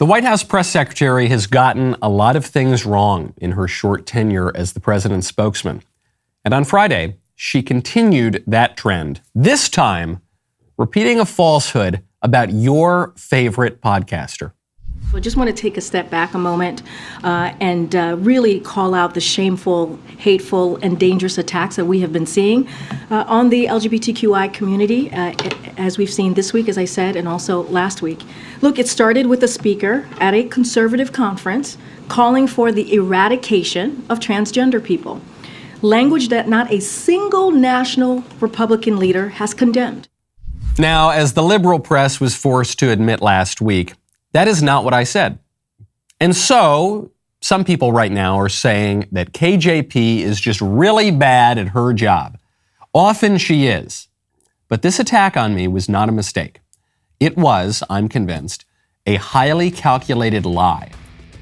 The White House press secretary has gotten a lot of things wrong in her short tenure as the president's spokesman. And on Friday, she continued that trend, this time repeating a falsehood about your favorite podcaster. I just want to take a step back a moment and really call out the shameful, hateful, and dangerous attacks that we have been seeing on the LGBTQI community, as we've seen this week, as I said, and also last week. Look, it started with a speaker at a conservative conference calling for the eradication of transgender people, language that not a single national Republican leader has condemned. Now, as the liberal press was forced to admit last week, that is not what I said. And so, some people right now are saying that KJP is just really bad at her job. Often she is. But this attack on me was not a mistake. It was, I'm convinced, a highly calculated lie.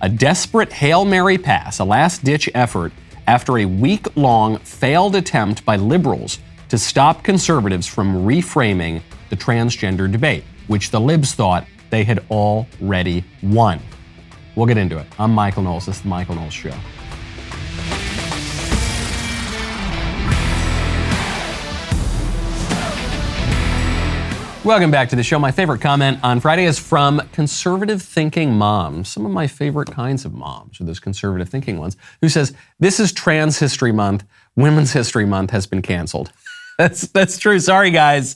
A desperate Hail Mary pass, a last-ditch effort after a week-long failed attempt by liberals to stop conservatives from reframing the transgender debate, which the libs thought they had already won. We'll get into it. I'm Michael Knowles. This is the Michael Knowles Show. Welcome back to the show. My favorite comment on Friday is from conservative thinking moms. Some of my favorite kinds of moms are those conservative thinking ones, who says, this is Trans History Month. Women's History Month has been canceled. That's true. Sorry, guys.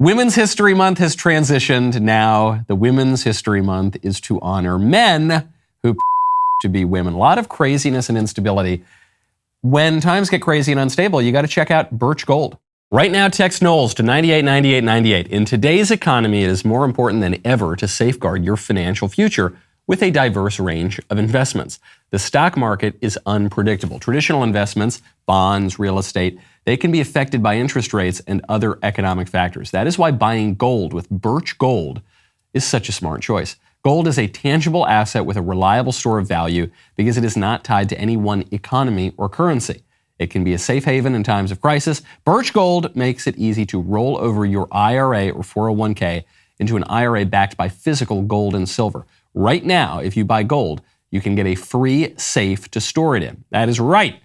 Women's History Month has transitioned. Now, the Women's History Month is to honor men who to be women. A lot of craziness and instability. When times get crazy and unstable, you got to check out Birch Gold. Right now, text Knowles to 989898. In today's economy, it is more important than ever to safeguard your financial future with a diverse range of investments. The stock market is unpredictable. Traditional investments, bonds, real estate, they can be affected by interest rates and other economic factors. That is why buying gold with Birch Gold is such a smart choice. Gold is a tangible asset with a reliable store of value because it is not tied to any one economy or currency. It can be a safe haven in times of crisis. Birch Gold makes it easy to roll over your IRA or 401k into an IRA backed by physical gold and silver. Right now, if you buy gold, you can get a free safe to store it in. That is right.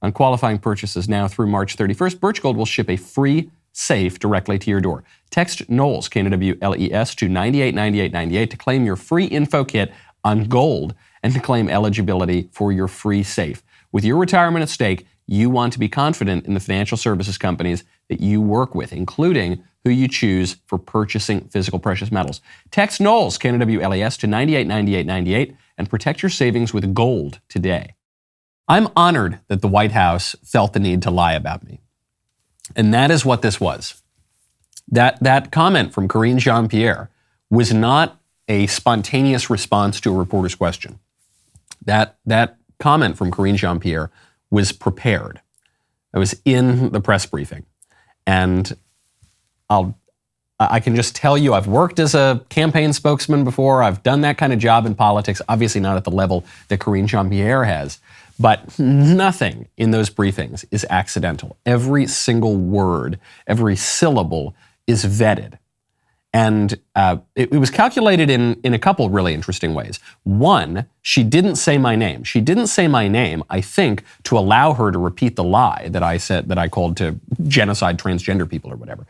On qualifying purchases now through March 31st, Birch Gold will ship a free safe directly to your door. Text Knowles, Knowles, to 989898 to claim your free info kit on gold and to claim eligibility for your free safe. With your retirement at stake, you want to be confident in the financial services companies that you work with, including who you choose for purchasing physical precious metals. Text Knowles, Knowles, to 989898 and protect your savings with gold today. I'm honored that the White House felt the need to lie about me. And that is what this was. That comment from Karine Jean-Pierre was not a spontaneous response to a reporter's question. That comment from Karine Jean-Pierre was prepared. It was in the press briefing. And I can just tell you, I've worked as a campaign spokesman before. I've done that kind of job in politics, obviously not at the level that Karine Jean-Pierre has. But nothing in those briefings is accidental. Every single word, every syllable is vetted. And it was calculated in a couple of really interesting ways. One, she didn't say my name. She didn't say my name, I think, to allow her to repeat the lie that I said, that I called to genocide transgender people or whatever.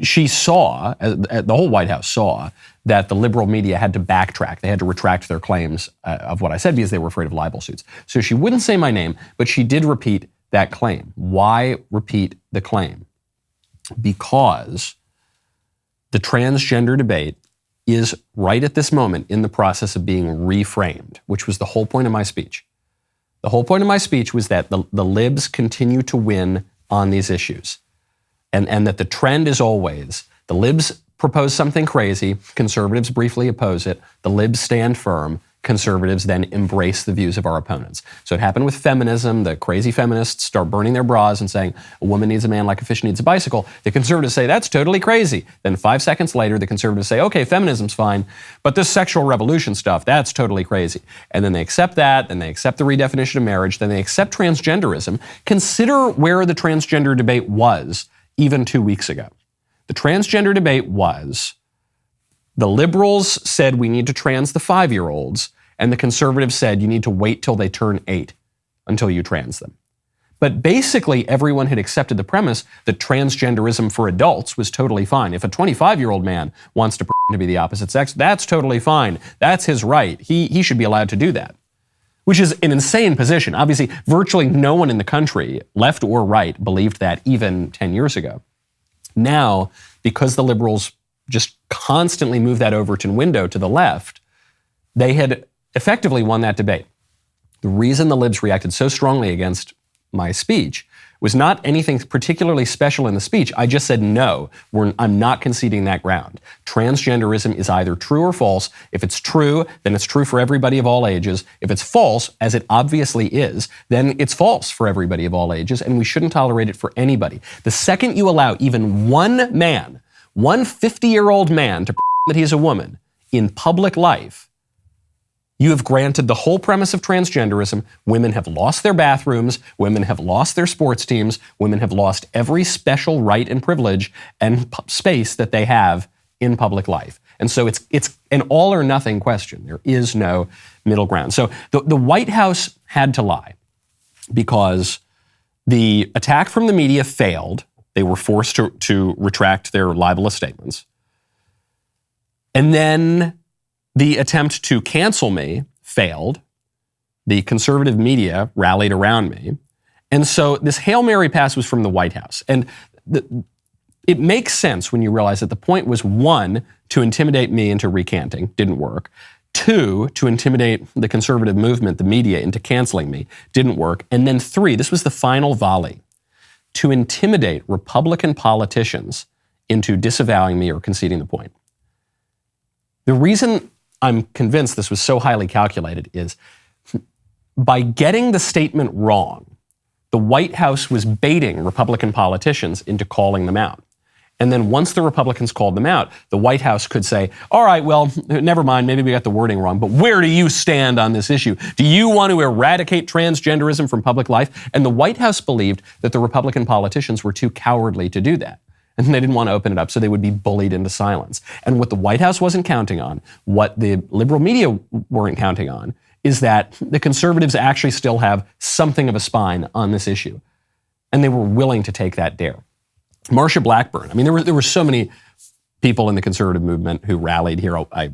She saw, the whole White House saw, that the liberal media had to backtrack. They had to retract their claims of what I said because they were afraid of libel suits. So she wouldn't say my name, but she did repeat that claim. Why repeat the claim? Because the transgender debate is right at this moment in the process of being reframed, which was the whole point of my speech. The whole point of my speech was that the libs continue to win on these issues. And that the trend is always, the libs propose something crazy, conservatives briefly oppose it, the libs stand firm, conservatives then embrace the views of our opponents. So it happened with feminism. The crazy feminists start burning their bras and saying, a woman needs a man like a fish needs a bicycle. The conservatives say, that's totally crazy. Then 5 seconds later, the conservatives say, okay, feminism's fine, but this sexual revolution stuff, that's totally crazy. And then they accept that, then they accept the redefinition of marriage, then they accept transgenderism. Consider where the transgender debate was even 2 weeks ago. The transgender debate was The liberals said we need to trans the 5-year-olds, and the conservatives said you need to wait till they turn 8 until you trans them. But basically, everyone had accepted the premise that transgenderism for adults was totally fine. If a 25-year-old man wants to be the opposite sex, that's totally fine. That's his right. He should be allowed to do that, which is an insane position. Obviously, virtually no one in the country, left or right, believed that even 10 years ago. Now, because the liberals just constantly move that Overton window to the left, they had effectively won that debate. The reason the libs reacted so strongly against my speech was not anything particularly special in the speech. I just said, no, I'm not conceding that ground. Transgenderism is either true or false. If it's true, then it's true for everybody of all ages. If it's false, as it obviously is, then it's false for everybody of all ages, and we shouldn't tolerate it for anybody. The second you allow even one man, one 50-year-old man to that he's a woman in public life, you have granted the whole premise of transgenderism. Women have lost their bathrooms. Women have lost their sports teams. Women have lost every special right and privilege and space that they have in public life. And so it's an all or nothing question. There is no middle ground. So the White House had to lie because the attack from the media failed. They were forced to retract their libelous statements. And then the attempt to cancel me failed. The conservative media rallied around me. And so this Hail Mary pass was from the White House. And it makes sense when you realize that the point was, 1, to intimidate me into recanting, didn't work. 2, to intimidate the conservative movement, the media, into canceling me, didn't work. And then 3, this was the final volley, to intimidate Republican politicians into disavowing me or conceding the point. The reason I'm convinced this was so highly calculated is by getting the statement wrong, the White House was baiting Republican politicians into calling them out. And then once the Republicans called them out, the White House could say, all right, well, never mind, maybe we got the wording wrong, but where do you stand on this issue? Do you want to eradicate transgenderism from public life? And the White House believed that the Republican politicians were too cowardly to do that. And they didn't want to open it up, so they would be bullied into silence. And what the White House wasn't counting on, what the liberal media weren't counting on, is that the conservatives actually still have something of a spine on this issue. And they were willing to take that dare. Marsha Blackburn, I mean, there were so many people in the conservative movement who rallied here. I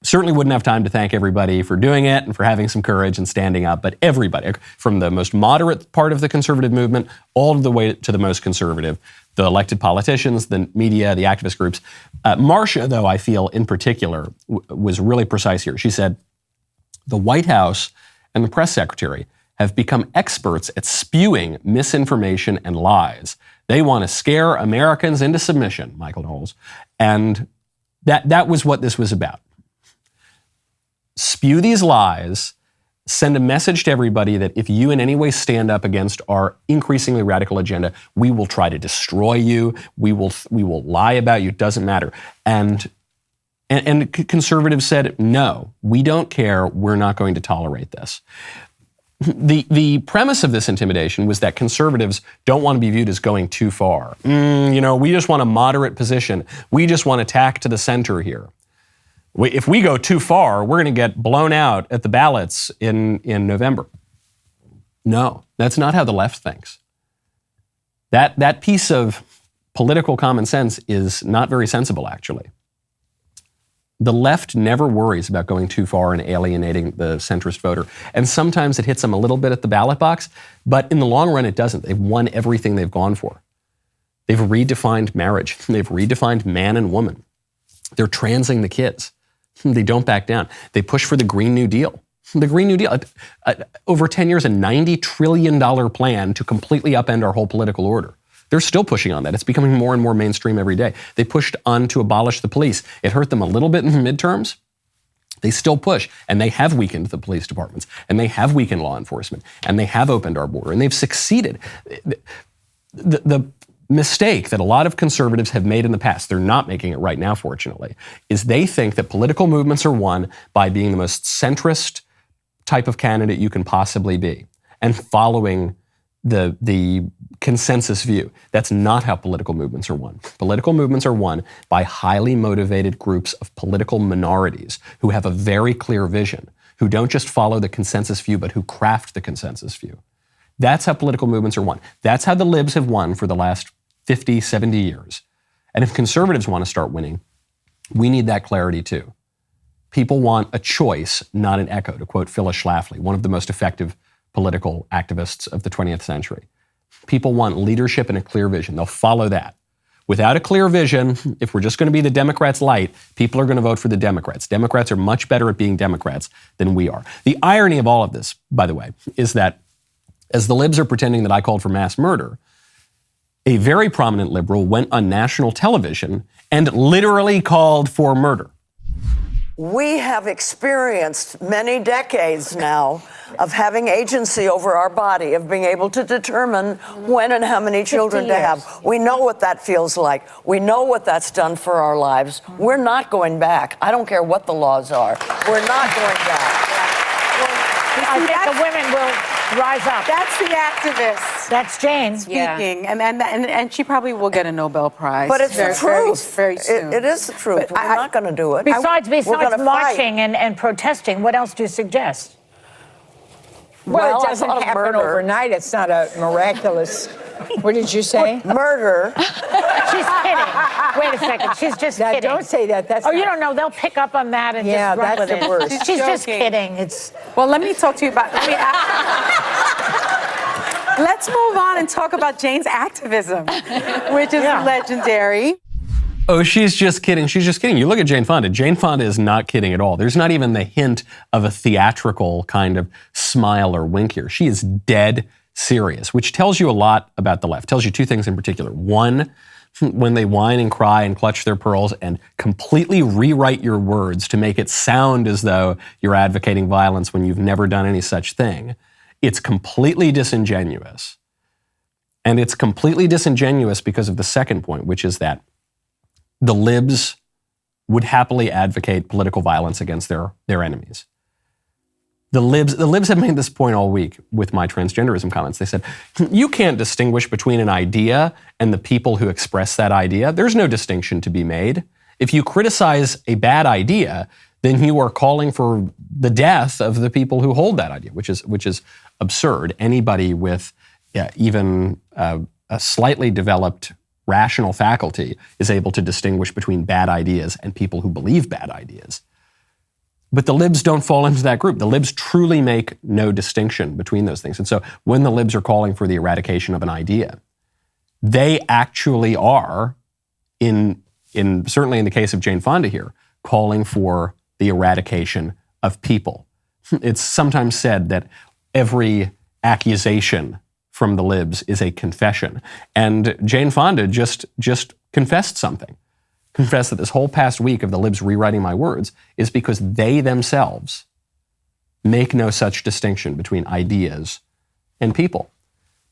certainly wouldn't have time to thank everybody for doing it and for having some courage and standing up, but everybody, from the most moderate part of the conservative movement all the way to the most conservative, the elected politicians, the media, the activist groups. Marsha, though, I feel in particular, was really precise here. She said, the White House and the press secretary have become experts at spewing misinformation and lies. They want to scare Americans into submission, Michael Knowles. And that was what this was about. Spew these lies, send a message to everybody that if you in any way stand up against our increasingly radical agenda, we will try to destroy you. We will lie about you. It doesn't matter. And conservatives said, no, we don't care. We're not going to tolerate this. The premise of this intimidation was that conservatives don't want to be viewed as going too far. We just want a moderate position. We just want to tack to the center here. If we go too far, we're going to get blown out at the ballots in November. No, that's not how the left thinks. That piece of political common sense is not very sensible, actually. The left never worries about going too far and alienating the centrist voter. And sometimes it hits them a little bit at the ballot box, but in the long run, it doesn't. They've won everything they've gone for. They've redefined marriage. They've redefined man and woman. They're transing the kids. They don't back down. They push for the Green New Deal. The Green New Deal, over 10 years, a $90 trillion plan to completely upend our whole political order. They're still pushing on that. It's becoming more and more mainstream every day. They pushed on to abolish the police. It hurt them a little bit in the midterms. They still push, and they have weakened the police departments, and they have weakened law enforcement, and they have opened our border, and they've succeeded. The mistake that a lot of conservatives have made in the past, they're not making it right now, fortunately, is they think that political movements are won by being the most centrist type of candidate you can possibly be and following the consensus view. That's not how political movements are won. Political movements are won by highly motivated groups of political minorities who have a very clear vision, who don't just follow the consensus view, but who craft the consensus view. That's how political movements are won. That's how the libs have won for the last 50, 70 years. And if conservatives want to start winning, we need that clarity too. People want a choice, not an echo, to quote Phyllis Schlafly, one of the most effective political activists of the 20th century. People want leadership and a clear vision. They'll follow that. Without a clear vision, if we're just going to be the Democrats light, people are going to vote for the Democrats. Democrats are much better at being Democrats than we are. The irony of all of this, by the way, is that as the libs are pretending that I called for mass murder, a very prominent liberal went on national television and literally called for murder. We have experienced many decades now of having agency over our body, of being able to determine when and how many children to have. We know what that feels like. We know what that's done for our lives. We're not going back. I don't care what the laws are. We're not going back. I think the women will rise up. That's the activist. That's Jane speaking, and she probably will get a Nobel Prize. But it's the truth. Very soon. It is the truth. We're not going to do it. Besides marching and protesting, what else do you suggest? Well, it doesn't happen overnight. It's not a miraculous. What did you say? Murder. She's kidding. Wait a second. She's just kidding. Don't say that. That's you don't know. They'll pick up on that and just run with it. That's the worst. She's just kidding. Well, let me talk to you about. Let's move on and talk about Jane's activism, which is legendary. Oh, she's just kidding. She's just kidding. You look at Jane Fonda. Jane Fonda is not kidding at all. There's not even the hint of a theatrical kind of smile or wink here. She is dead serious, which tells you a lot about the left. Tells you two things in particular. One, when they whine and cry and clutch their pearls and completely rewrite your words to make it sound as though you're advocating violence when you've never done any such thing, it's completely disingenuous. And it's completely disingenuous because of the second point, which is that the libs would happily advocate political violence against their enemies. The libs have made this point all week with my transgenderism comments. They said, you can't distinguish between an idea and the people who express that idea. There's no distinction to be made. If you criticize a bad idea, then you are calling for the death of the people who hold that idea, which is absurd. Anybody with even a slightly developed rational faculty is able to distinguish between bad ideas and people who believe bad ideas. But the libs don't fall into that group. The libs truly make no distinction between those things. And so when the libs are calling for the eradication of an idea, they actually are, certainly in the case of Jane Fonda here, calling for the eradication of people. It's sometimes said that every accusation from the libs is a confession. And Jane Fonda just confessed something. Confessed that this whole past week of the libs rewriting my words is because they themselves make no such distinction between ideas and people.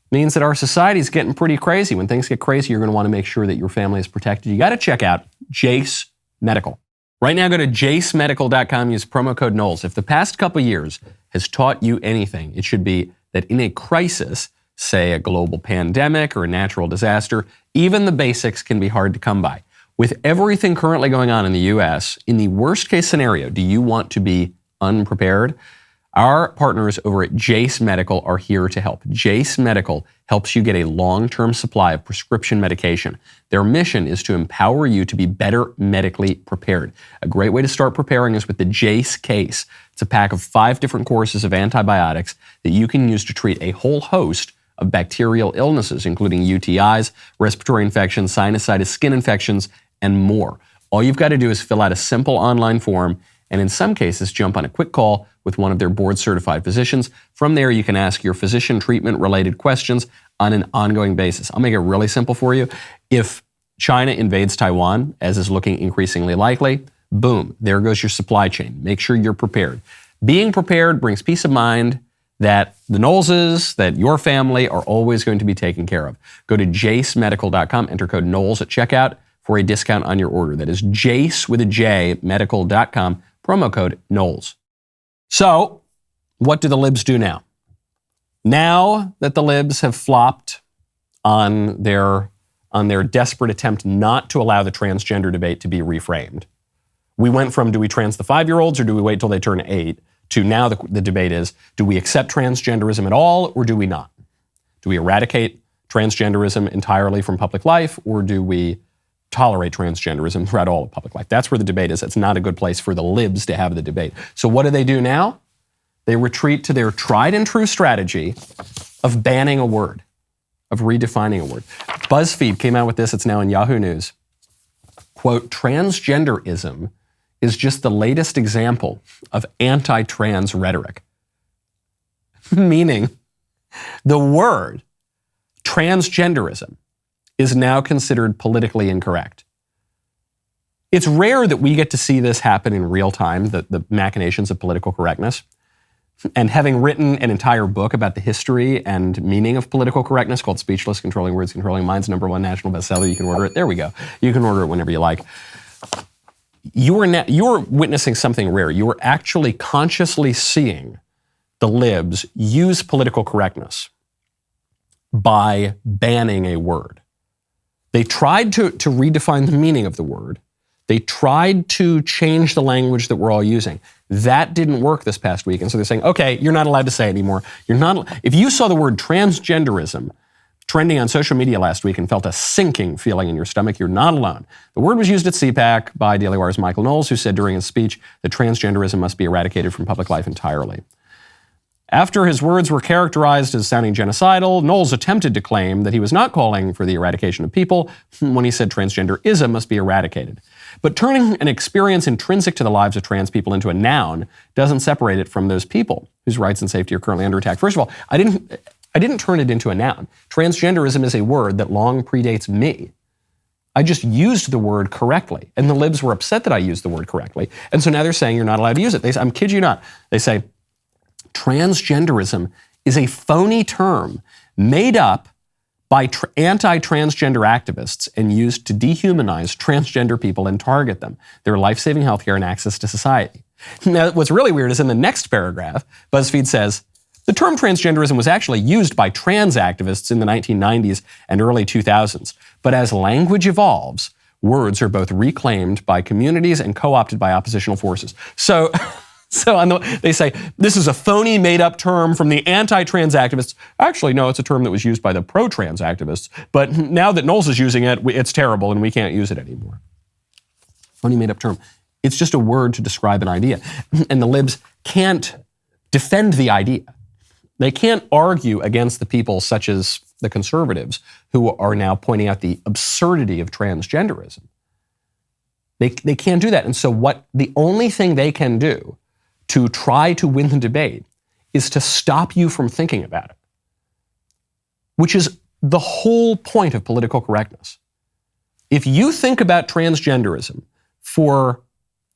It means that our society is getting pretty crazy. When things get crazy, you're going to want to make sure that your family is protected. You got to check out Jace Medical. Right now, go to jacemedical.com, use promo code Knowles. If the past couple years has taught you anything, it should be that in a crisis, say a global pandemic or a natural disaster, even the basics can be hard to come by. With everything currently going on in the U.S., in the worst case scenario, do you want to be unprepared? Our partners over at Jace Medical are here to help. Jace Medical helps you get a long-term supply of prescription medication. Their mission is to empower you to be better medically prepared. A great way to start preparing is with the Jace Case. It's a pack of 5 different courses of antibiotics that you can use to treat a whole host of bacterial illnesses, including UTIs, respiratory infections, sinusitis, skin infections, and more. All you've got to do is fill out a simple online form and in some cases jump on a quick call with one of their board-certified physicians. From there, you can ask your physician treatment-related questions on an ongoing basis. I'll make it really simple for you. If China invades Taiwan, as is looking increasingly likely, boom, there goes your supply chain. Make sure you're prepared. Being prepared brings peace of mind that the Knowleses, that your family are always going to be taken care of. Go to jacemedical.com, enter code Knowles at checkout for a discount on your order. That is Jace with a J, medical.com, promo code Knowles. So, what do the libs do now? Now that the libs have flopped on their desperate attempt not to allow the transgender debate to be reframed, we went from do we trans the 5-year-olds or do we wait till they turn 8 to now the debate is, do we accept transgenderism at all or do we not? Do we eradicate transgenderism entirely from public life or do we tolerate transgenderism throughout all of public life? That's where the debate is. It's not a good place for the libs to have the debate. So what do now? They retreat to their tried and true strategy of banning a word, of redefining a word. BuzzFeed came out with this. It's now in Yahoo News. Quote, transgenderism is just the latest example of anti-trans rhetoric. Meaning the word transgenderism is now considered politically incorrect. It's rare that we get to see this happen in real time, the machinations of political correctness. And having written an entire book about the history and meaning of political correctness called Speechless, Controlling Words, Controlling Minds, #1 national bestseller, you can order it. There we go. You can order it whenever you like. You're witnessing something rare. You are actually consciously seeing the libs use political correctness by banning a word. They tried to redefine the meaning of the word. They tried to change the language that we're all using. That didn't work this past week. And so they're saying, okay, you're not allowed to say it anymore. If you saw the word transgenderism trending on social media last week and felt a sinking feeling in your stomach, you're not alone. The word was used at CPAC by DailyWire's Michael Knowles, who said during his speech that transgenderism must be eradicated from public life entirely. After his words were characterized as sounding genocidal, Knowles attempted to claim that he was not calling for the eradication of people when he said transgenderism must be eradicated. But turning an experience intrinsic to the lives of trans people into a noun doesn't separate it from those people whose rights and safety are currently under attack. First of all, I didn't turn it into a noun. Transgenderism is a word that long predates me. I just used the word correctly, and the libs were upset that I used the word correctly, and so now they're saying you're not allowed to use it. They say, I'm kid you not. They say, transgenderism is a phony term made up by anti-transgender activists and used to dehumanize transgender people and target them, their life-saving healthcare and access to society. Now, what's really weird is in the next paragraph, BuzzFeed says, the term transgenderism was actually used by trans activists in the 1990s and early 2000s. But as language evolves, words are both reclaimed by communities and co-opted by oppositional forces. So they say, this is a phony made-up term from the anti-trans activists. Actually, no, it's a term that was used by the pro-trans activists. But now that Knowles is using it, it's terrible and we can't use it anymore. Phony made-up term. It's just a word to describe an idea. And the libs can't defend the idea. They can't argue against the people such as the conservatives who are now pointing out the absurdity of transgenderism. They can't do that. And so the only thing they can do to try to win the debate is to stop you from thinking about it, which is the whole point of political correctness. If you think about transgenderism for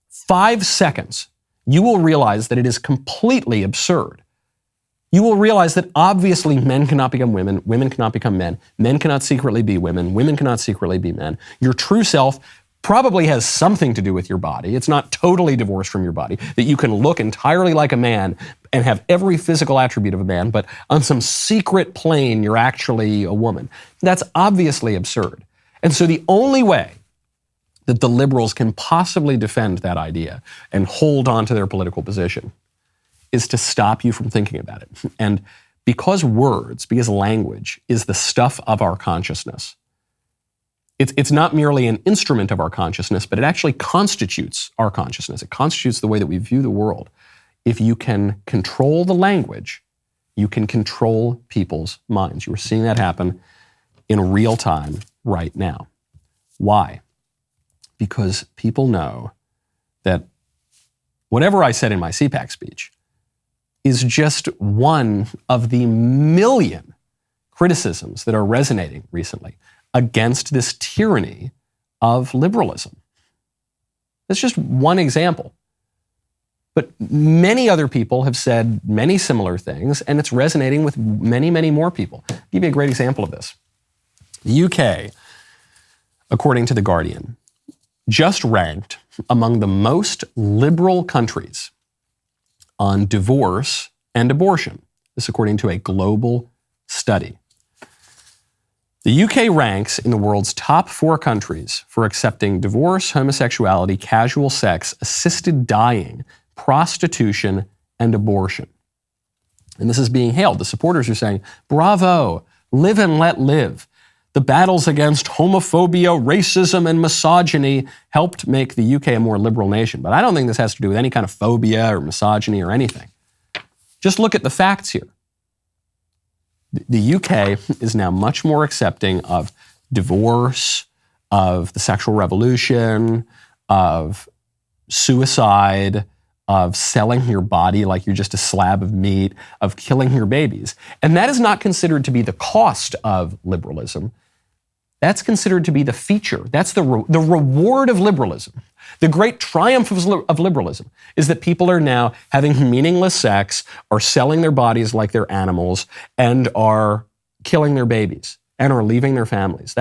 5 seconds, you will realize that it is completely absurd. You will realize that obviously men cannot become women, women cannot become men cannot secretly be women cannot secretly be men. Your true self probably has something to do with your body. It's not totally divorced from your body, that you can look entirely like a man and have every physical attribute of a man, but on some secret plane, you're actually a woman. That's obviously absurd. And so the only way that the liberals can possibly defend that idea and hold on to their political position is to stop you from thinking about it. And because language is the stuff of our consciousness, it's not merely an instrument of our consciousness, but it actually constitutes our consciousness. It constitutes the way that we view the world. If you can control the language, you can control people's minds. You are seeing that happen in real time right now. Why? Because people know that whatever I said in my CPAC speech is just one of the million criticisms that are resonating recently against this tyranny of liberalism. That's just one example. But many other people have said many similar things, and it's resonating with many, many more people. I'll give you a great example of this. The UK, according to The Guardian, just ranked among the most liberal countries on divorce and abortion. This according to a global study. The UK ranks in the world's top 4 countries for accepting divorce, homosexuality, casual sex, assisted dying, prostitution, and abortion. And this is being hailed. The supporters are saying, bravo, live and let live. The battles against homophobia, racism, and misogyny helped make the UK a more liberal nation. But I don't think this has to do with any kind of phobia or misogyny or anything. Just look at the facts here. The UK is now much more accepting of divorce, of the sexual revolution, of suicide, of selling your body like you're just a slab of meat, of killing your babies. And that is not considered to be the cost of liberalism. That's considered to be the feature. That's the reward of liberalism. The great triumph of liberalism is that people are now having meaningless sex, are selling their bodies like they're animals, and are killing their babies, and are leaving their families.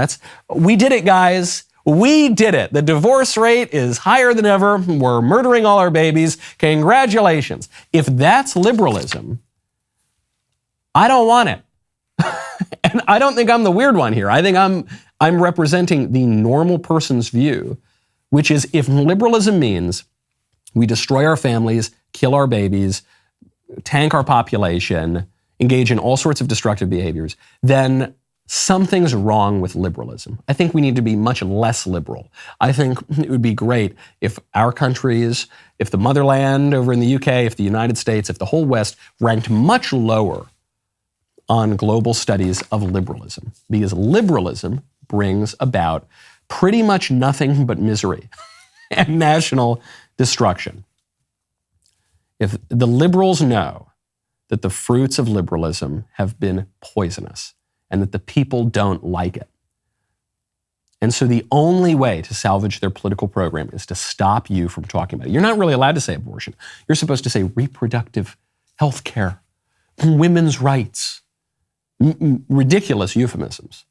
We did it, guys. We did it. The divorce rate is higher than ever. We're murdering all our babies. Congratulations. If that's liberalism, I don't want it. And I don't think I'm the weird one here. I think I'm representing the normal person's view, which is if liberalism means we destroy our families, kill our babies, tank our population, engage in all sorts of destructive behaviors, then something's wrong with liberalism. I think we need to be much less liberal. I think it would be great if our countries, if the motherland over in the UK, if the United States, if the whole West ranked much lower on global studies of liberalism, because liberalism brings about pretty much nothing but misery and national destruction. If the liberals know that the fruits of liberalism have been poisonous and that the people don't like it, and so the only way to salvage their political program is to stop you from talking about it. You're not really allowed to say abortion. You're supposed to say reproductive health care, women's rights, ridiculous euphemisms.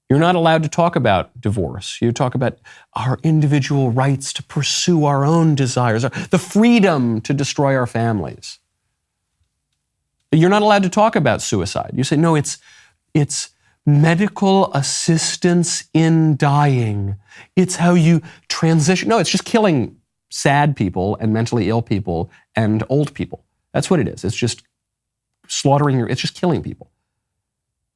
You're not allowed to talk about divorce. You talk about our individual rights to pursue our own desires, the freedom to destroy our families. You're not allowed to talk about suicide. You say, no, it's medical assistance in dying. It's how you transition. No, it's just killing sad people and mentally ill people and old people. That's what it is. It's just it's just killing people.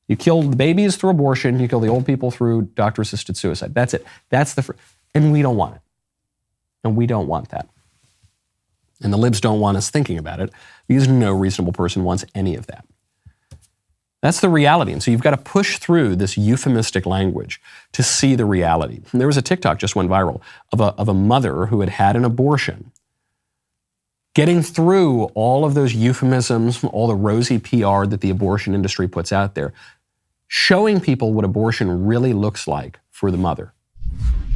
You kill the babies through abortion, you kill the old people through doctor-assisted suicide. That's it. And we don't want it. And we don't want that. And the libs don't want us thinking about it because no reasonable person wants any of that. That's the reality. And so you've got to push through this euphemistic language to see the reality. And there was a TikTok just went viral of a mother who had had an abortion, getting through all of those euphemisms, all the rosy PR that the abortion industry puts out there, showing people what abortion really looks like for the mother.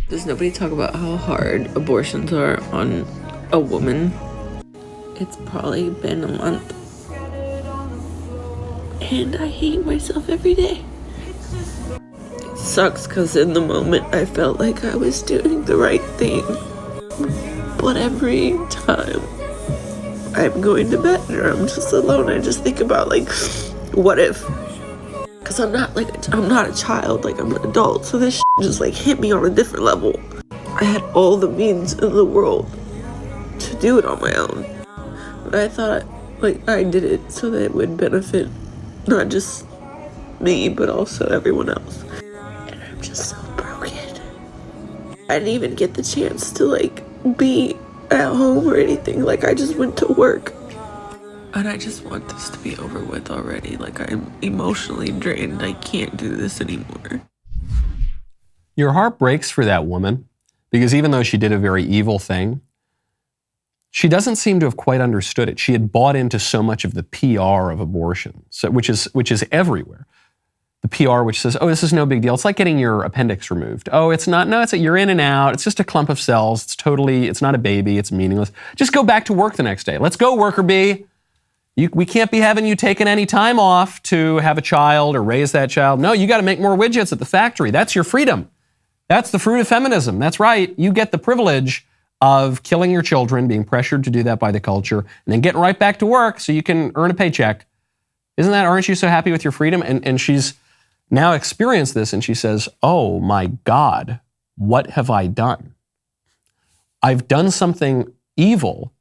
Does nobody talk about how hard abortions are on a woman? It's probably been a month. And I hate myself every day. It sucks because in the moment I felt like I was doing the right thing. But every time I'm going to bed or I'm just alone, I just think about what if? Because I'm not a child, I'm an adult, so this just hit me on a different level. I had all the means in the world to do it on my own. But I thought I did it so that it would benefit not just me, but also everyone else. And I'm just so broken. I didn't even get the chance to be at home or anything. I just went to work. And I just want this to be over with already. I'm emotionally drained. I can't do this anymore. Your heart breaks for that woman because even though she did a very evil thing, she doesn't seem to have quite understood it. She had bought into so much of the PR of abortion, which is everywhere. The PR which says, oh, this is no big deal. It's like getting your appendix removed. Oh, it's not. No, you're in and out. It's just a clump of cells. It's not a baby. It's meaningless. Just go back to work the next day. Let's go, worker bee. We can't be having you taking any time off to have a child or raise that child. No, you got to make more widgets at the factory. That's your freedom. That's the fruit of feminism. That's right. You get the privilege of killing your children, being pressured to do that by the culture, and then getting right back to work so you can earn a paycheck. Aren't you so happy with your freedom? And she's now experienced this, and she says, oh my God, what have I done? I've done something evil,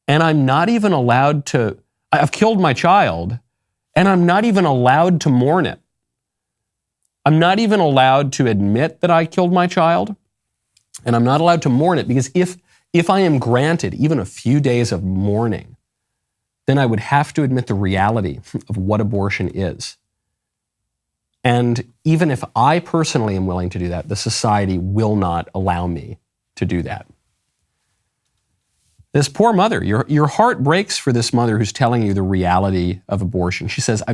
and I'm not even allowed to, I've killed my child, and I'm not even allowed to mourn it. I'm not even allowed to admit that I killed my child, and I'm not allowed to mourn it, because if I am granted even a few days of mourning, then I would have to admit the reality of what abortion is. And even if I personally am willing to do that, the society will not allow me to do that. This poor mother, your heart breaks for this mother who's telling you the reality of abortion. She says,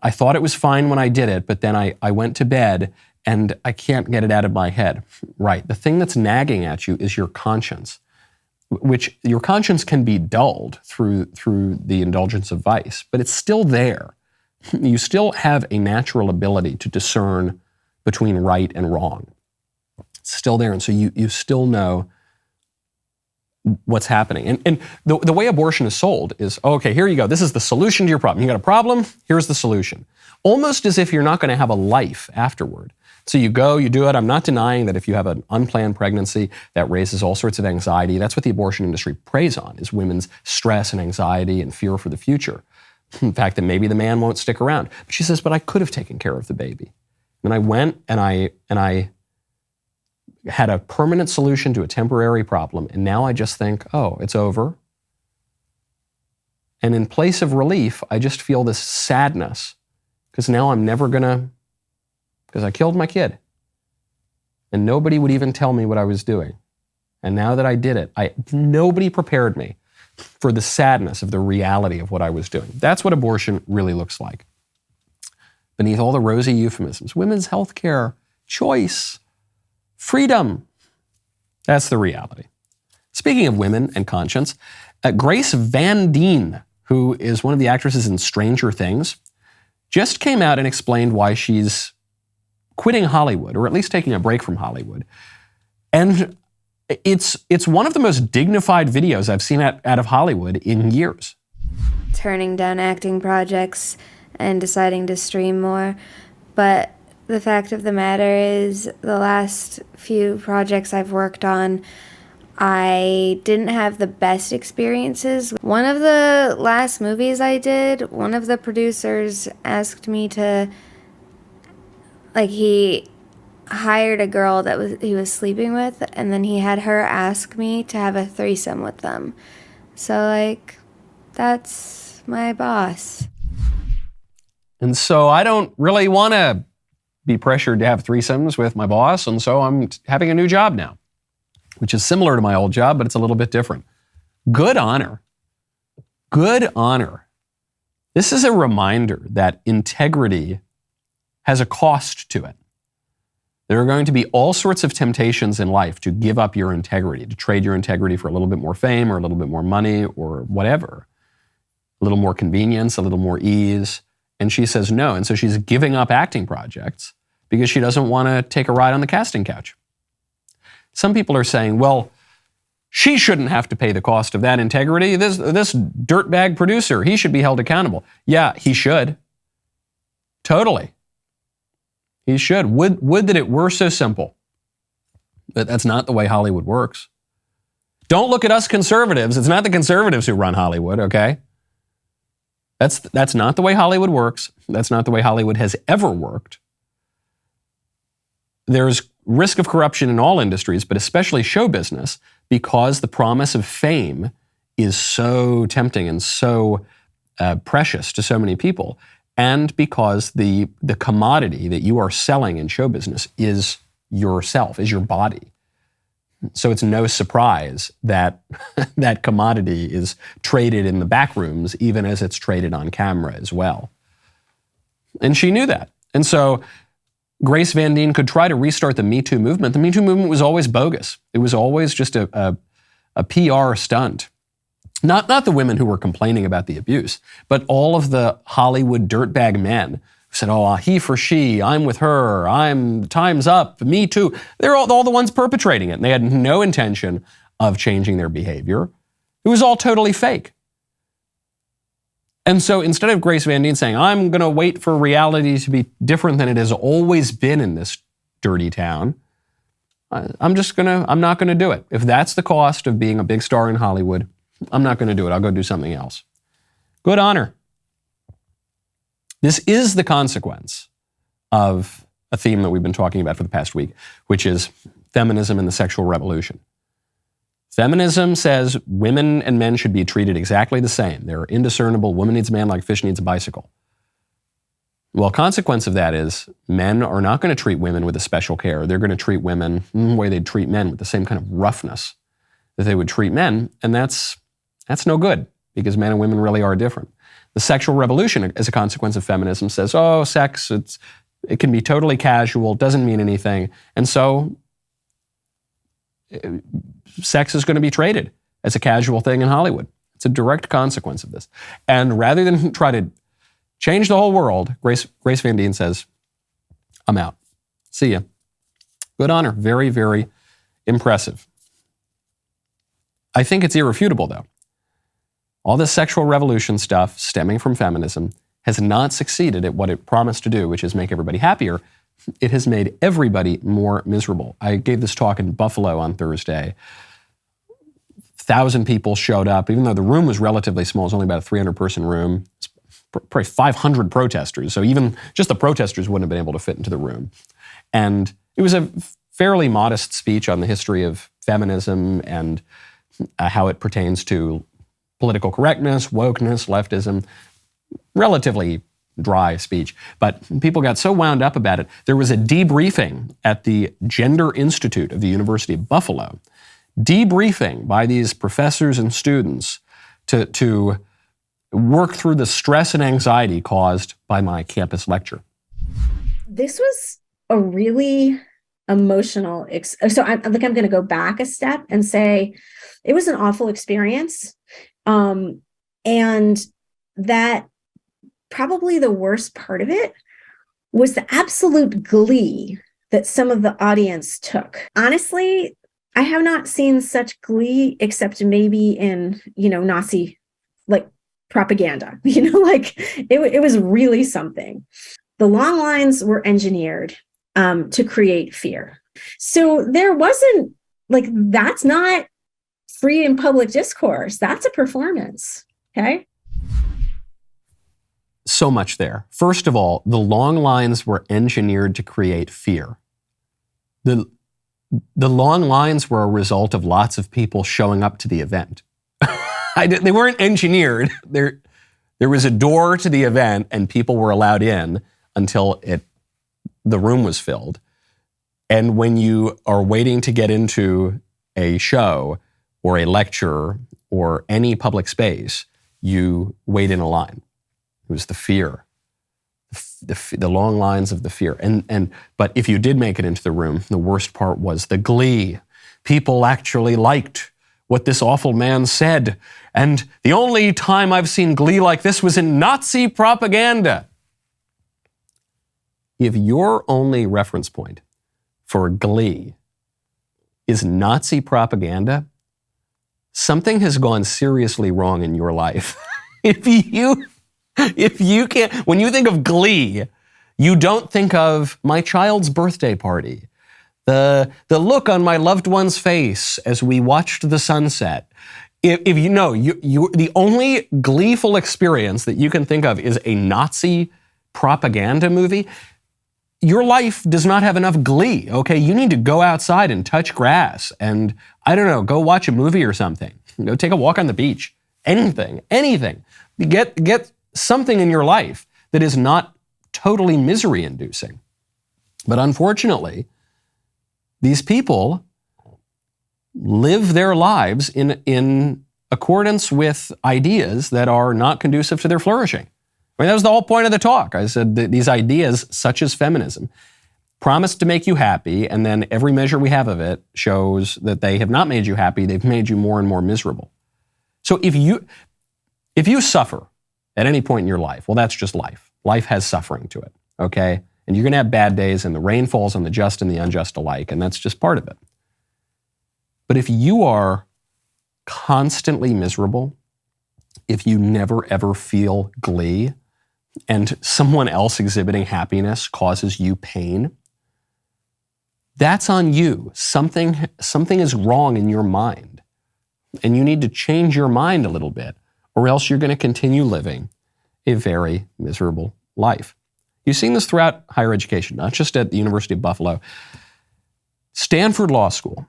I thought it was fine when I did it, but then I went to bed and I can't get it out of my head. Right, the thing that's nagging at you is your conscience, which your conscience can be dulled through the indulgence of vice, but it's still there. You still have a natural ability to discern between right and wrong. It's still there, and so you still know what's happening. And the way abortion is sold is, okay, here you go. This is the solution to your problem. You got a problem? Here's the solution. Almost as if you're not going to have a life afterward. So you go, you do it. I'm not denying that if you have an unplanned pregnancy, that raises all sorts of anxiety. That's what the abortion industry preys on, is women's stress and anxiety and fear for the future. In fact, that maybe the man won't stick around. But she says, but I could have taken care of the baby. And I went and I had a permanent solution to a temporary problem. And now I just think, oh, it's over. And in place of relief, I just feel this sadness, because now I'm never gonna, because I killed my kid. And nobody would even tell me what I was doing. And now that I did it, nobody prepared me for the sadness of the reality of what I was doing. That's what abortion really looks like. Beneath all the rosy euphemisms, women's health care, choice, freedom. That's the reality. Speaking of women and conscience, Grace Van Dien, who is one of the actresses in Stranger Things, just came out and explained why she's quitting Hollywood, or at least taking a break from Hollywood. And it's one of the most dignified videos I've seen out of Hollywood in years. Turning down acting projects and deciding to stream more. But the fact of the matter is, the last few projects I've worked on, I didn't have the best experiences. One of the last movies I did, one of the producers asked me to, he hired a girl that he was sleeping with, and then he had her ask me to have a threesome with them. So, that's my boss. And so I don't really want to be pressured to have threesomes with my boss, and so I'm having a new job now, which is similar to my old job, but it's a little bit different. Good on her. Good on her. This is a reminder that integrity has a cost to it. There are going to be all sorts of temptations in life to give up your integrity, to trade your integrity for a little bit more fame or a little bit more money or whatever, a little more convenience, a little more ease. And she says no. And so she's giving up acting projects because she doesn't want to take a ride on the casting couch. Some people are saying, well, she shouldn't have to pay the cost of that integrity. This dirtbag producer, he should be held accountable. Yeah, he should. Totally. He should. Would that it were so simple. But that's not the way Hollywood works. Don't look at us conservatives. It's not the conservatives who run Hollywood, okay? That's not the way Hollywood works. That's not the way Hollywood has ever worked. There's risk of corruption in all industries, but especially show business, because the promise of fame is so tempting and so precious to so many people. And because the commodity that you are selling in show business is yourself, is your body. So it's no surprise that that commodity is traded in the back rooms, even as it's traded on camera as well. And she knew that. And so Grace Van Dien could try to restart the Me Too movement. The Me Too movement was always bogus. It was always just a PR stunt. Not the women who were complaining about the abuse, but all of the Hollywood dirtbag men said, oh, he for she, I'm with her, time's up, me too. They're all the ones perpetrating it. And they had no intention of changing their behavior. It was all totally fake. And so instead of Grace Van Dien saying, I'm going to wait for reality to be different than it has always been in this dirty town, I'm not going to do it. If that's the cost of being a big star in Hollywood, I'm not going to do it. I'll go do something else. Good on her. This is the consequence of a theme that we've been talking about for the past week, which is feminism and the sexual revolution. Feminism says women and men should be treated exactly the same. They're indiscernible. Woman needs a man like fish needs a bicycle. Well, consequence of that is men are not going to treat women with a special care. They're going to treat women the way they'd treat men, with the same kind of roughness that they would treat men. And that's no good, because men and women really are different. The sexual revolution, as a consequence of feminism, says, oh, sex, it can be totally casual, doesn't mean anything. And so sex is going to be traded as a casual thing in Hollywood. It's a direct consequence of this. And rather than try to change the whole world, Grace Van Dien says, I'm out. See ya. Good on her. Very, very impressive. I think it's irrefutable, though. All this sexual revolution stuff stemming from feminism has not succeeded at what it promised to do, which is make everybody happier. It has made everybody more miserable. I gave this talk in Buffalo on Thursday. 1,000 people showed up, even though the room was relatively small. It was only about a 300-person room. It's probably 500 protesters. So even just the protesters wouldn't have been able to fit into the room. And it was a fairly modest speech on the history of feminism and how it pertains to political correctness, wokeness, leftism. Relatively dry speech, but people got so wound up about it. There was a debriefing at the Gender Institute of the University of Buffalo. Debriefing by these professors and students to work through the stress and anxiety caused by my campus lecture. This was a really emotional, so I'm going to go back a step and say it was an awful experience. And that probably the worst part of it was the absolute glee that some of the audience took. Honestly, I have not seen such glee except maybe in, Nazi propaganda, it was really something. The long lines were engineered to create fear. So there wasn't that's not free and public discourse. That's a performance. Okay. So much there. First of all, the long lines were engineered to create fear. The long lines were a result of lots of people showing up to the event. They weren't engineered. There was a door to the event and people were allowed in until the room was filled. And when you are waiting to get into a show or a lecture or any public space, you wait in a line. It was the fear, the long lines of the fear. But if you did make it into the room, the worst part was the glee. People actually liked what this awful man said. And the only time I've seen glee like this was in Nazi propaganda. If your only reference point for glee is Nazi propaganda, something has gone seriously wrong in your life. If you can't, when you think of glee, you don't think of my child's birthday party, the look on my loved one's face as we watched the sunset. If you know, the only gleeful experience that you can think of is a Nazi propaganda movie, your life does not have enough glee, okay? You need to go outside and touch grass and, I don't know, go watch a movie or something. Go take a walk on the beach. Anything. Get something in your life that is not totally misery-inducing. But unfortunately, these people live their lives in accordance with ideas that are not conducive to their flourishing. I mean, that was the whole point of the talk. I said that these ideas, such as feminism, promise to make you happy, and then every measure we have of it shows that they have not made you happy, they've made you more and more miserable. So if you suffer at any point in your life, well, that's just life. Life has suffering to it. okay? And you're going to have bad days, and the rain falls on the just and the unjust alike, and that's just part of it. But if you are constantly miserable, if you never ever feel glee, and someone else exhibiting happiness causes you pain, that's on you. Something is wrong in your mind. And you need to change your mind a little bit, or else you're going to continue living a very miserable life. You've seen this throughout higher education, not just at the University of Buffalo. Stanford Law School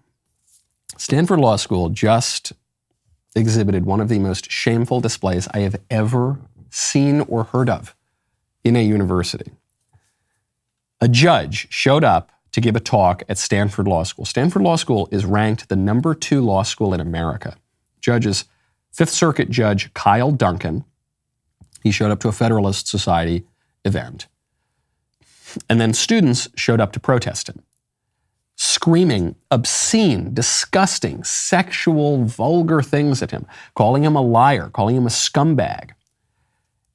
just exhibited one of the most shameful displays I have ever seen or heard of in a university. A judge showed up to give a talk at Stanford Law School. Stanford Law School is ranked the number 2 law school in America. Judge is Fifth Circuit Judge Kyle Duncan. He showed up to a Federalist Society event. And then students showed up to protest him, screaming obscene, disgusting, sexual, vulgar things at him, calling him a liar, calling him a scumbag.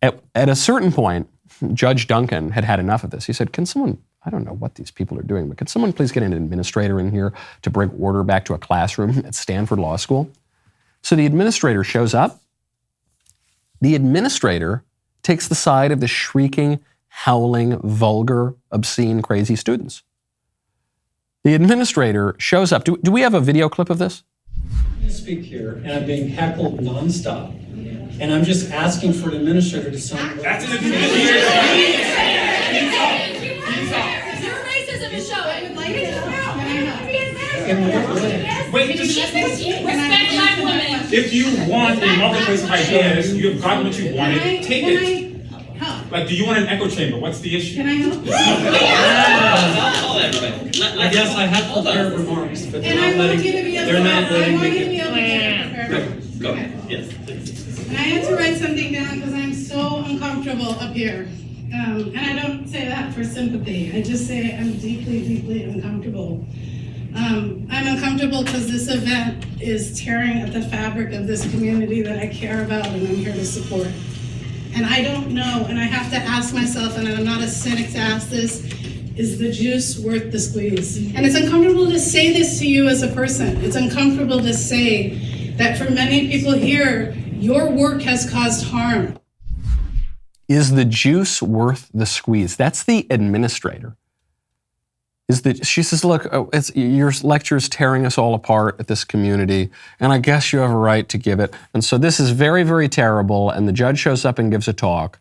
At a certain point, Judge Duncan had had enough of this. He said, can someone, I don't know what these people are doing, but can someone please get an administrator in here to bring order back to a classroom at Stanford Law School? So the administrator shows up. The administrator takes the side of the shrieking, howling, vulgar, obscene, crazy students. The administrator shows up. Do we have a video clip of this? I'm going to speak here, and I'm being heckled nonstop. And I'm just asking for an administrator to sign. That's an administrator. Your racism is showing. I would like to. Wait, just respect black women. If you want a marketplace of ideas, you have gotten what you wanted, take it. Like, do you want an echo chamber? What's the issue? Can I help? I guess I have prepared remarks, but And I want you to be able to. I want you to be able to. Go ahead. Yes, please. And I had to write something down because I'm so uncomfortable up here. And I don't say that for sympathy. I just say I'm deeply, deeply uncomfortable. I'm uncomfortable because this event is tearing at the fabric of this community that I care about and I'm here to support. And I don't know, and I have to ask myself, and I'm not a cynic to ask this, is the juice worth the squeeze? And it's uncomfortable to say this to you as a person. It's uncomfortable to say that for many people here, your work has caused harm. Is the juice worth the squeeze? That's the administrator. She says, look, your lecture is tearing us all apart at this community, and I guess you have a right to give it. And so this is very, very terrible, and the judge shows up and gives a talk,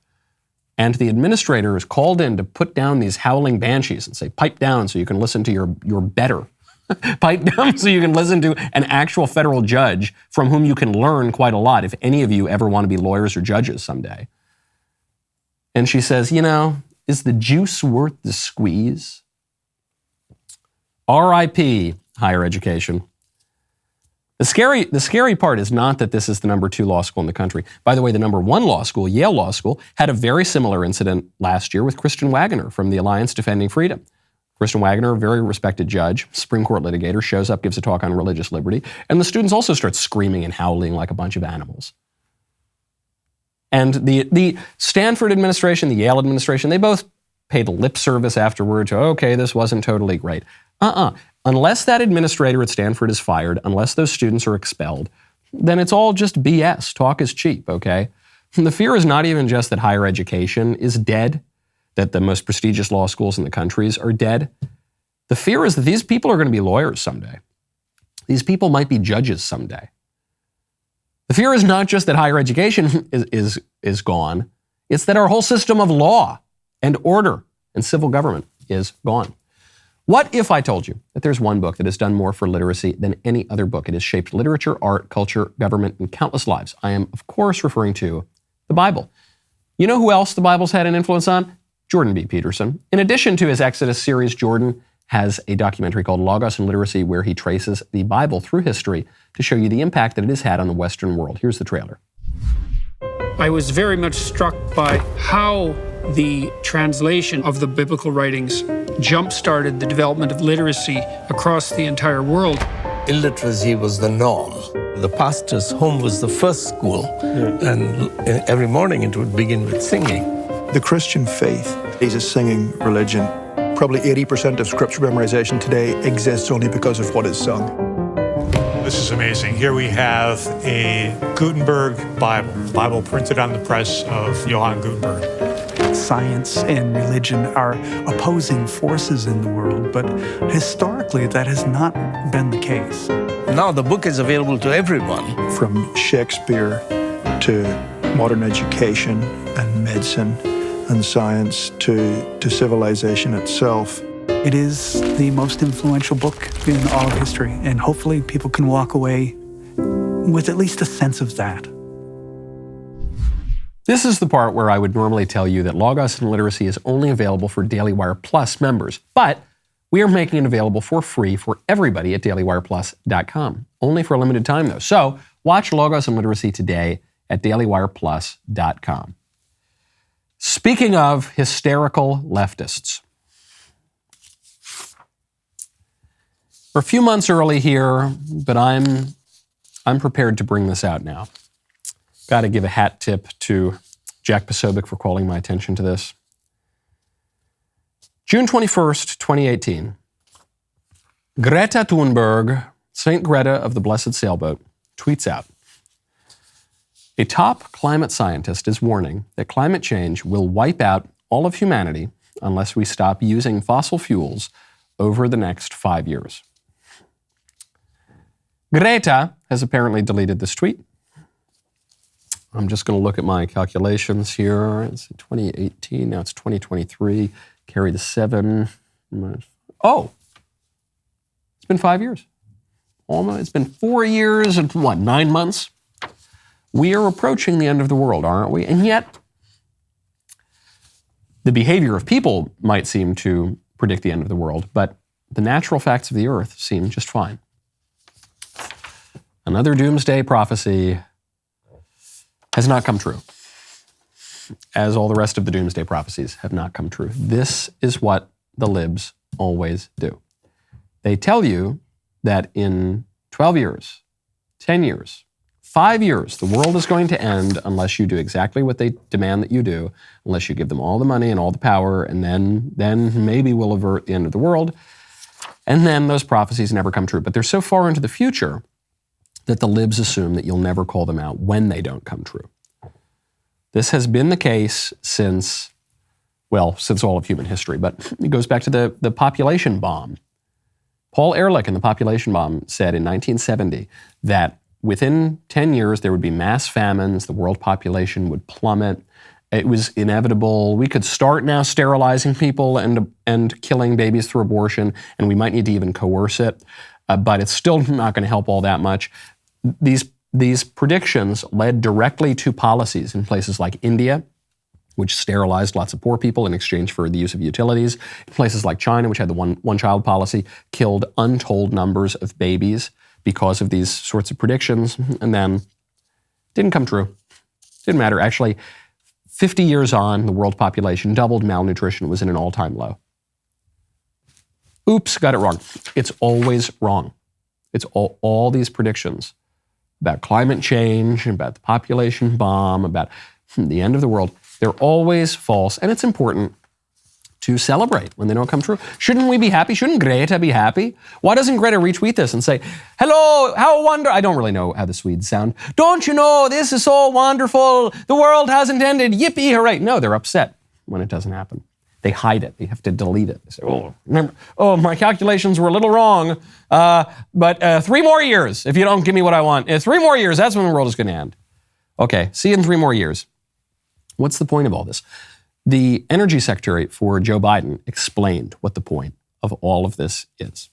and the administrator is called in to put down these howling banshees and say, pipe down so you can listen to your better. Pipe down so you can listen to an actual federal judge from whom you can learn quite a lot if any of you ever want to be lawyers or judges someday. And she says, is the juice worth the squeeze? R.I.P. higher education. The scary part is not that this is the number 2 law school in the country. By the way, the number 1 law school, Yale Law School, had a very similar incident last year with Kristen Waggoner from the Alliance Defending Freedom. Kristen Waggoner, a very respected judge, Supreme Court litigator, shows up, gives a talk on religious liberty, and the students also start screaming and howling like a bunch of animals. And the Stanford administration, the Yale administration, they both paid lip service afterward to, okay, this wasn't totally great. Unless that administrator at Stanford is fired, unless those students are expelled, then it's all just BS. Talk is cheap, okay? The fear is not even just that higher education is dead, that the most prestigious law schools in the country are dead. The fear is that these people are going to be lawyers someday. These people might be judges someday. The fear is not just that higher education is gone. It's that our whole system of law and order and civil government is gone. What if I told you that there's one book that has done more for literacy than any other book? It has shaped literature, art, culture, government, and countless lives. I am, of course, referring to the Bible. You know who else the Bible's had an influence on? Jordan B. Peterson. In addition to his Exodus series, Jordan has a documentary called Logos and Literacy where he traces the Bible through history to show you the impact that it has had on the Western world. Here's the trailer. I was very much struck by how the translation of the biblical writings jump-started the development of literacy across the entire world. Illiteracy was the norm. The pastor's home was the first school, and every morning it would begin with singing. The Christian faith He's a singing religion. Probably 80% of scripture memorization today exists only because of what is sung. This is amazing. Here we have a Gutenberg Bible printed on the press of Johann Gutenberg. Science and religion are opposing forces in the world, but historically that has not been the case. Now the book is available to everyone. From Shakespeare to modern education and medicine and science to civilization itself. It is the most influential book in all of history, and hopefully people can walk away with at least a sense of that. This is the part where I would normally tell you that Logos and Literacy is only available for DailyWire Plus members, but we are making it available for free for everybody at DailyWirePlus.com. Only for a limited time, though. So watch Logos and Literacy today at DailyWirePlus.com. Speaking of hysterical leftists, we're a few months early here, but I'm prepared to bring this out now. Got to give a hat tip to Jack Posobiec for calling my attention to this. June 21st, 2018. Greta Thunberg, Saint Greta of the Blessed Sailboat, tweets out, a top climate scientist is warning that climate change will wipe out all of humanity unless we stop using fossil fuels over the next 5 years. Greta has apparently deleted this tweet. I'm just going to look at my calculations here. It's 2018, now it's 2023. Carry the 7. Oh, it's been 5 years. Almost, it's been 4 years and 9 months? We are approaching the end of the world, aren't we? And yet, the behavior of people might seem to predict the end of the world, but the natural facts of the earth seem just fine. Another doomsday prophecy has not come true, as all the rest of the doomsday prophecies have not come true. This is what the libs always do. They tell you that in 12 years, 10 years, 5 years, the world is going to end unless you do exactly what they demand that you do, unless you give them all the money and all the power, and then maybe we'll avert the end of the world. And then those prophecies never come true. But they're so far into the future that the libs assume that you'll never call them out when they don't come true. This has been the case since all of human history, but it goes back to the population bomb. Paul Ehrlich in the population bomb said in 1970 that within 10 years there would be mass famines, the world population would plummet, it was inevitable. We could start now sterilizing people and killing babies through abortion, and we might need to even coerce it, but it's still not going to help all that much. These predictions led directly to policies in places like India, which sterilized lots of poor people in exchange for the use of utilities. In places like China, which had the one-child policy, killed untold numbers of babies because of these sorts of predictions, and then didn't come true. Didn't matter. Actually, 50 years on, the world population doubled, malnutrition was in an all-time low. Oops, got it wrong. It's always wrong. It's all these predictions about climate change, about the population bomb, about the end of the world, they're always false, and it's important to celebrate when they don't come true. Shouldn't we be happy? Shouldn't Greta be happy? Why doesn't Greta retweet this and say, hello, how wonderful, I don't really know how the Swedes sound. Don't you know, this is so wonderful, the world hasn't ended, yippee, hooray. No, they're upset when it doesn't happen. They hide it. They have to delete it. They say, my calculations were a little wrong, but 3 more years if you don't give me what I want. 3 more years, that's when the world is going to end. Okay, see you in 3 more years. What's the point of all this? The energy secretary for Joe Biden explained what the point of all of this is.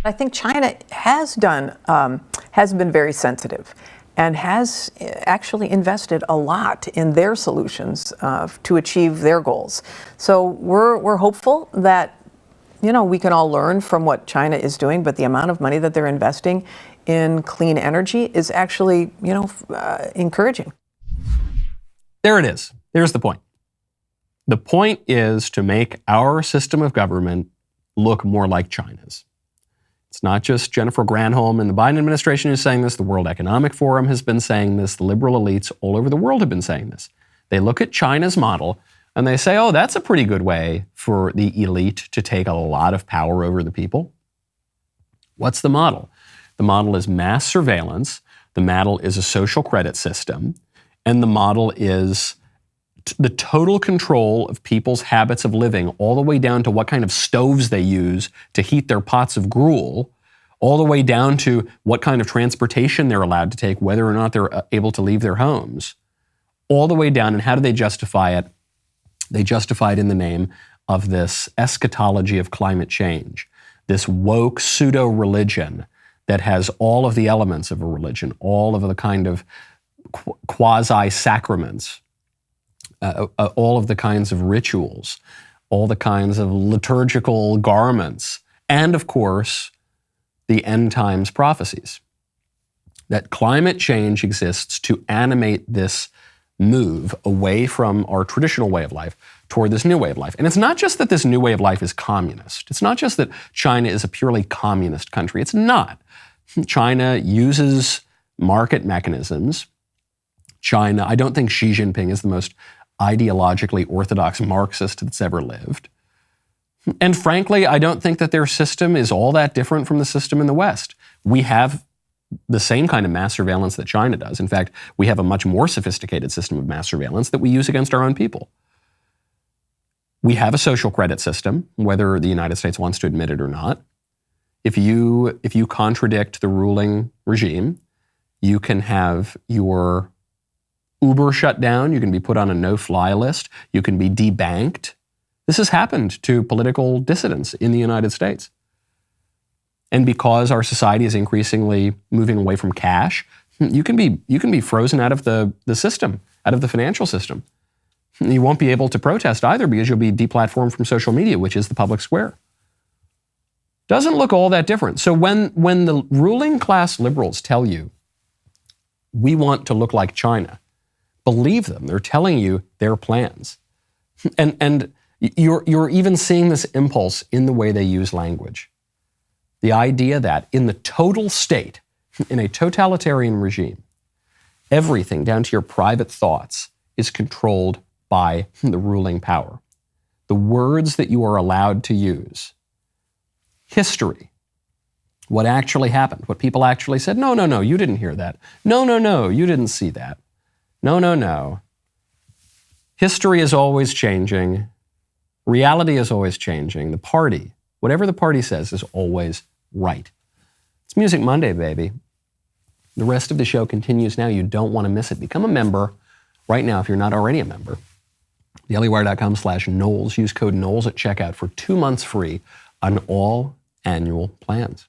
I think China has been very sensitive and has actually invested a lot in their solutions to achieve their goals. So we're hopeful that, we can all learn from what China is doing, but the amount of money that they're investing in clean energy is actually, encouraging. There it is. There's the point. The point is to make our system of government look more like China's. It's not just Jennifer Granholm and the Biden administration who's saying this. The World Economic Forum has been saying this. The liberal elites all over the world have been saying this. They look at China's model and they say, oh, that's a pretty good way for the elite to take a lot of power over the people. What's the model? The model is mass surveillance. The model is a social credit system. And the model is the total control of people's habits of living, all the way down to what kind of stoves they use to heat their pots of gruel, all the way down to what kind of transportation they're allowed to take, whether or not they're able to leave their homes, all the way down. And how do they justify it? They justify it in the name of this eschatology of climate change, this woke pseudo-religion that has all of the elements of a religion, all of the kind of quasi-sacraments, all of the kinds of rituals, all the kinds of liturgical garments, and of course, the end times prophecies. That climate change exists to animate this move away from our traditional way of life toward this new way of life. And it's not just that this new way of life is communist. It's not just that China is a purely communist country. It's not. China uses market mechanisms. China, I don't think Xi Jinping is the most ideologically orthodox Marxist that's ever lived. And frankly, I don't think that their system is all that different from the system in the West. We have the same kind of mass surveillance that China does. In fact, we have a much more sophisticated system of mass surveillance that we use against our own people. We have a social credit system, whether the United States wants to admit it or not. If you contradict the ruling regime, you can have your Uber shut down, you can be put on a no-fly list, you can be debanked. This has happened to political dissidents in the United States. And because our society is increasingly moving away from cash, you can be frozen out of the system, out of the financial system. You won't be able to protest either because you'll be deplatformed from social media, which is the public square. Doesn't look all that different. So when the ruling class liberals tell you, we want to look like China, believe them. They're telling you their plans. And you're even seeing this impulse in the way they use language. The idea that in the total state, in a totalitarian regime, everything down to your private thoughts is controlled by the ruling power. The words that you are allowed to use, history, what actually happened, what people actually said, no, you didn't hear that. No, you didn't see that. No. History is always changing. Reality is always changing. The party, whatever the party says, is always right. It's Music Monday, baby. The rest of the show continues now. You don't want to miss it. Become a member right now if you're not already a member. DailyWire.com/Knowles. Use code Knowles at checkout for 2 months free on all annual plans.